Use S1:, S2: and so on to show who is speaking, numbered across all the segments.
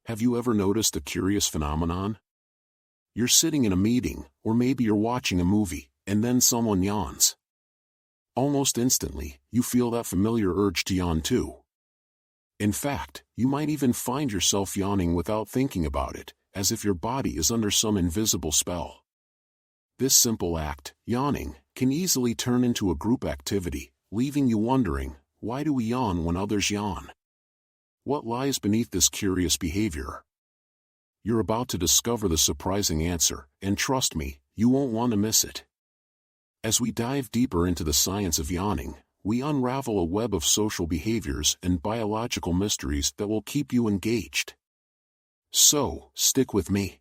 S1: Have you ever noticed a curious phenomenon? You're sitting in a meeting, or maybe you're watching a movie, and then someone yawns. Almost instantly, you feel that familiar urge to yawn too. In fact, you might even find yourself yawning without thinking about it, as if your body is under some invisible spell. This simple act, yawning, can easily turn into a group activity, leaving you wondering, why do we yawn when others yawn? What lies beneath this curious behavior? You're about to discover the surprising answer, and trust me, you won't want to miss it. As we dive deeper into the science of yawning, we unravel a web of social behaviors and biological mysteries that will keep you engaged. So, stick with me.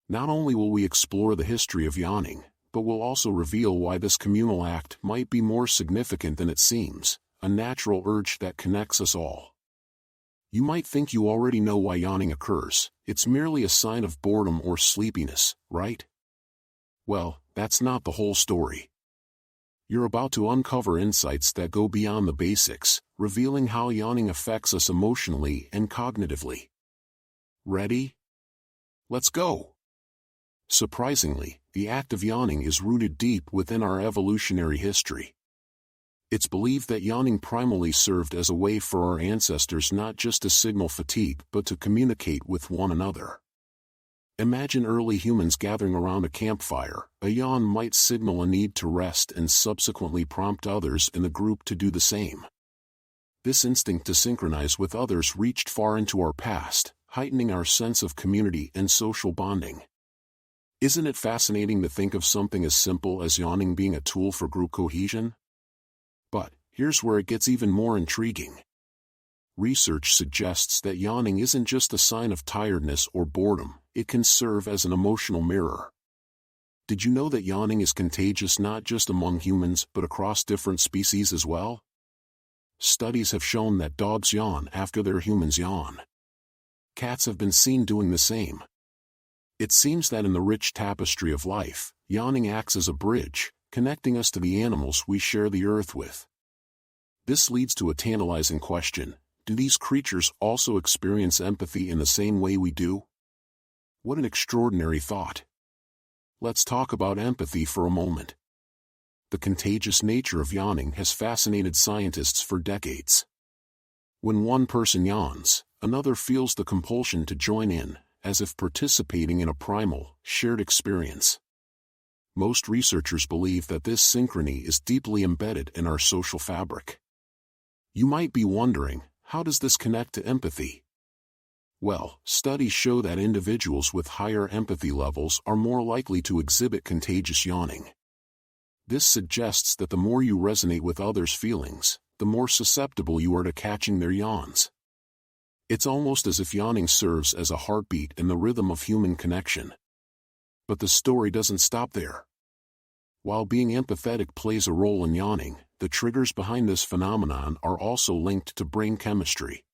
S1: Not only will we explore the history of yawning, but we'll also reveal why this communal act might be more significant than it seems, a natural urge that connects us all. You might think you already know why yawning occurs. It's merely a sign of boredom or sleepiness, right? Well, that's not the whole story. You're about to uncover insights that go beyond the basics, revealing how yawning affects us emotionally and cognitively. Ready? Let's go! Surprisingly, the act of yawning is rooted deep within our evolutionary history. It's believed that yawning primarily served as a way for our ancestors not just to signal fatigue but to communicate with one another. Imagine early humans gathering around a campfire. A yawn might signal a need to rest and subsequently prompt others in the group to do the same. This instinct to synchronize with others reached far into our past, heightening our sense of community and social bonding. Isn't it fascinating to think of something as simple as yawning being a tool for group cohesion? But here's where it gets even more intriguing. Research suggests that yawning isn't just a sign of tiredness or boredom, it can serve as an emotional mirror. Did you know that yawning is contagious not just among humans but across different species as well? Studies have shown that dogs yawn after their humans yawn. Cats have been seen doing the same. It seems that in the rich tapestry of life, yawning acts as a bridge, connecting us to the animals we share the earth with. This leads to a tantalizing question: do these creatures also experience empathy in the same way we do? What an extraordinary thought. Let's talk about empathy for a moment. The contagious nature of yawning has fascinated scientists for decades. When one person yawns, another feels the compulsion to join in, as if participating in a primal, shared experience. Most researchers believe that this synchrony is deeply embedded in our social fabric. You might be wondering, how does this connect to empathy? Well, studies show that individuals with higher empathy levels are more likely to exhibit contagious yawning. This suggests that the more you resonate with others' feelings, the more susceptible you are to catching their yawns. It's almost as if yawning serves as a heartbeat in the rhythm of human connection. But the story doesn't stop there. While being empathetic plays a role in yawning, the triggers behind this phenomenon are also linked to brain chemistry.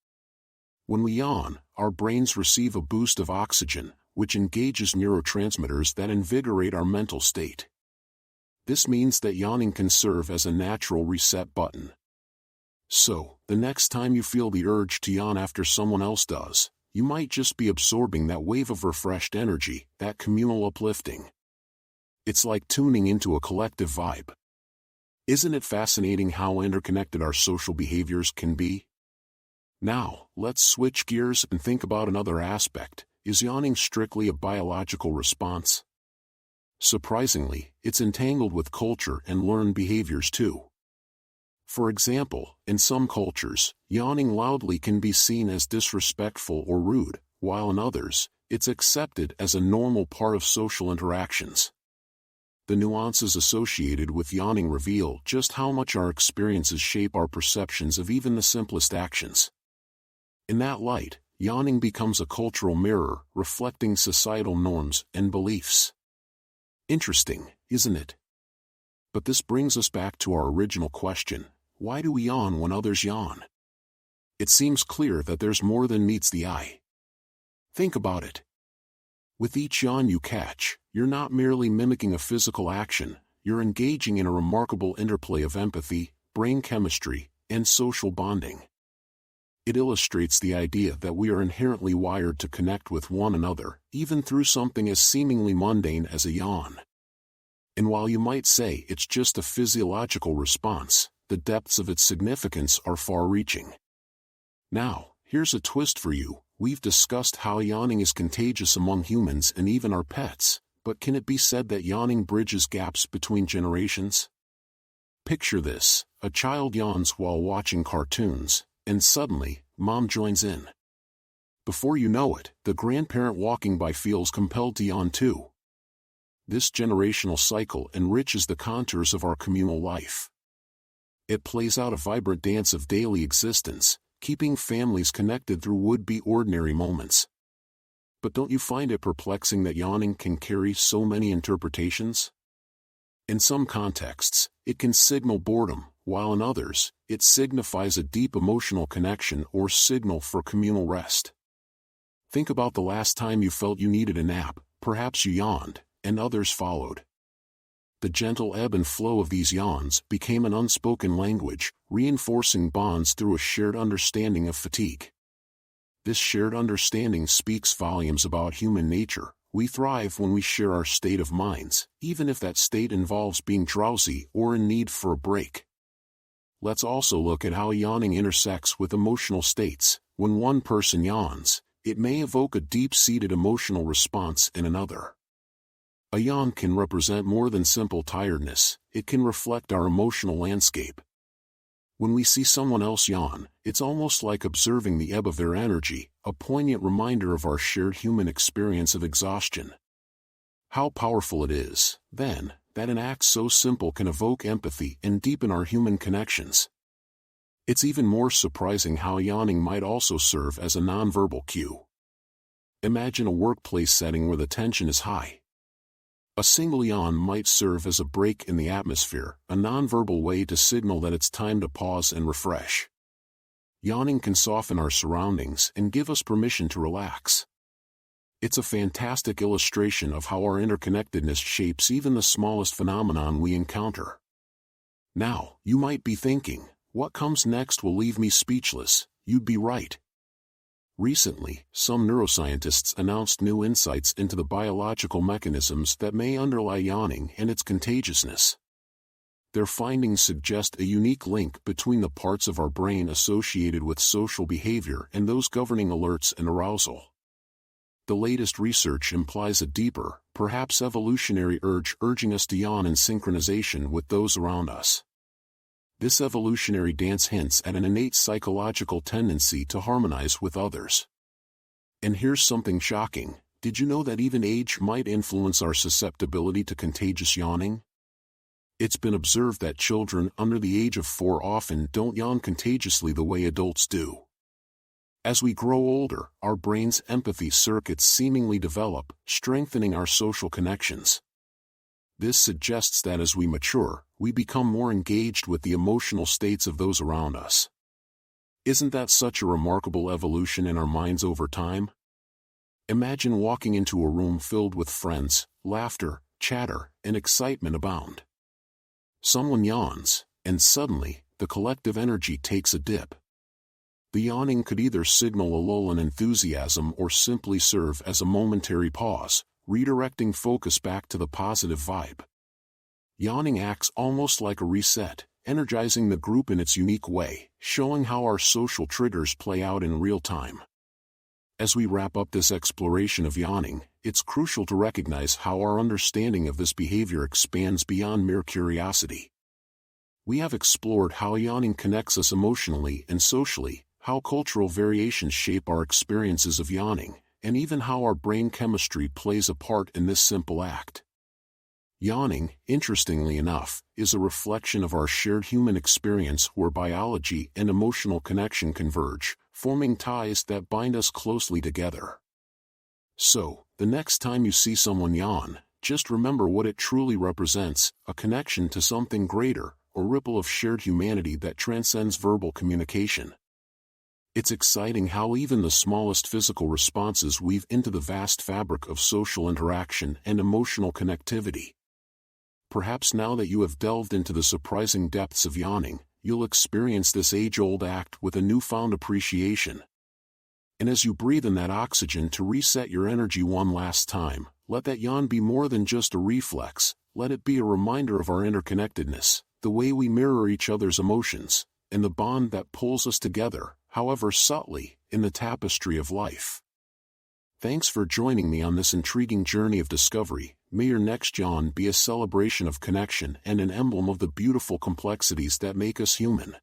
S1: When we yawn, our brains receive a boost of oxygen, which engages neurotransmitters that invigorate our mental state. This means that yawning can serve as a natural reset button. So, the next time you feel the urge to yawn after someone else does, you might just be absorbing that wave of refreshed energy, that communal uplifting. It's like tuning into a collective vibe. Isn't it fascinating how interconnected our social behaviors can be? Now, let's switch gears and think about another aspect. Is yawning strictly a biological response? Surprisingly, it's entangled with culture and learned behaviors too. For example, in some cultures, yawning loudly can be seen as disrespectful or rude, while in others, it's accepted as a normal part of social interactions. The nuances associated with yawning reveal just how much our experiences shape our perceptions of even the simplest actions. In that light, yawning becomes a cultural mirror, reflecting societal norms and beliefs. Interesting, isn't it? But this brings us back to our original question: why do we yawn when others yawn? It seems clear that there's more than meets the eye. Think about it. With each yawn you catch, you're not merely mimicking a physical action, you're engaging in a remarkable interplay of empathy, brain chemistry, and social bonding. It illustrates the idea that we are inherently wired to connect with one another, even through something as seemingly mundane as a yawn. And while you might say it's just a physiological response, the depths of its significance are far-reaching. Now, here's a twist for you. We've discussed how yawning is contagious among humans and even our pets, but can it be said that yawning bridges gaps between generations? Picture this: a child yawns while watching cartoons, and suddenly, mom joins in. Before you know it, the grandparent walking by feels compelled to yawn too. This generational cycle enriches the contours of our communal life. It plays out a vibrant dance of daily existence, keeping families connected through would-be ordinary moments. But don't you find it perplexing that yawning can carry so many interpretations? In some contexts, it can signal boredom, while in others, it signifies a deep emotional connection or signal for communal rest. Think about the last time you felt you needed a nap. Perhaps you yawned, and others followed. The gentle ebb and flow of these yawns became an unspoken language, reinforcing bonds through a shared understanding of fatigue. This shared understanding speaks volumes about human nature. We thrive when we share our state of minds, even if that state involves being drowsy or in need for a break. Let's also look at how yawning intersects with emotional states. When one person yawns, it may evoke a deep-seated emotional response in another. A yawn can represent more than simple tiredness. It can reflect our emotional landscape. When we see someone else yawn, it's almost like observing the ebb of their energy, a poignant reminder of our shared human experience of exhaustion. How powerful it is, then, that an act so simple can evoke empathy and deepen our human connections. It's even more surprising how yawning might also serve as a nonverbal cue. Imagine a workplace setting where the tension is high. A single yawn might serve as a break in the atmosphere, a nonverbal way to signal that it's time to pause and refresh. Yawning can soften our surroundings and give us permission to relax. It's a fantastic illustration of how our interconnectedness shapes even the smallest phenomenon we encounter. Now, you might be thinking, what comes next will leave me speechless. You'd be right. Recently, some neuroscientists announced new insights into the biological mechanisms that may underlie yawning and its contagiousness. Their findings suggest a unique link between the parts of our brain associated with social behavior and those governing alerts and arousal. The latest research implies a deeper, perhaps evolutionary urge urging us to yawn in synchronization with those around us. This evolutionary dance hints at an innate psychological tendency to harmonize with others. And here's something shocking: did you know that even age might influence our susceptibility to contagious yawning? It's been observed that children under the age of 4 often don't yawn contagiously the way adults do. As we grow older, our brain's empathy circuits seemingly develop, strengthening our social connections. This suggests that as we mature, we become more engaged with the emotional states of those around us. Isn't that such a remarkable evolution in our minds over time? Imagine walking into a room filled with friends, laughter, chatter, and excitement abound. Someone yawns, and suddenly, the collective energy takes a dip. The yawning could either signal a lull in enthusiasm or simply serve as a momentary pause, redirecting focus back to the positive vibe. Yawning acts almost like a reset, energizing the group in its unique way, showing how our social triggers play out in real time. As we wrap up this exploration of yawning, it's crucial to recognize how our understanding of this behavior expands beyond mere curiosity. We have explored how yawning connects us emotionally and socially, how cultural variations shape our experiences of yawning, and even how our brain chemistry plays a part in this simple act. Yawning, interestingly enough, is a reflection of our shared human experience where biology and emotional connection converge, forming ties that bind us closely together. So, the next time you see someone yawn, just remember what it truly represents: a connection to something greater, a ripple of shared humanity that transcends verbal communication. It's exciting how even the smallest physical responses weave into the vast fabric of social interaction and emotional connectivity. Perhaps now that you have delved into the surprising depths of yawning, you'll experience this age-old act with a newfound appreciation. And as you breathe in that oxygen to reset your energy one last time, let that yawn be more than just a reflex. Let it be a reminder of our interconnectedness, the way we mirror each other's emotions, and the bond that pulls us together, however subtly, in the tapestry of life. Thanks for joining me on this intriguing journey of discovery. May your next yawn be a celebration of connection and an emblem of the beautiful complexities that make us human.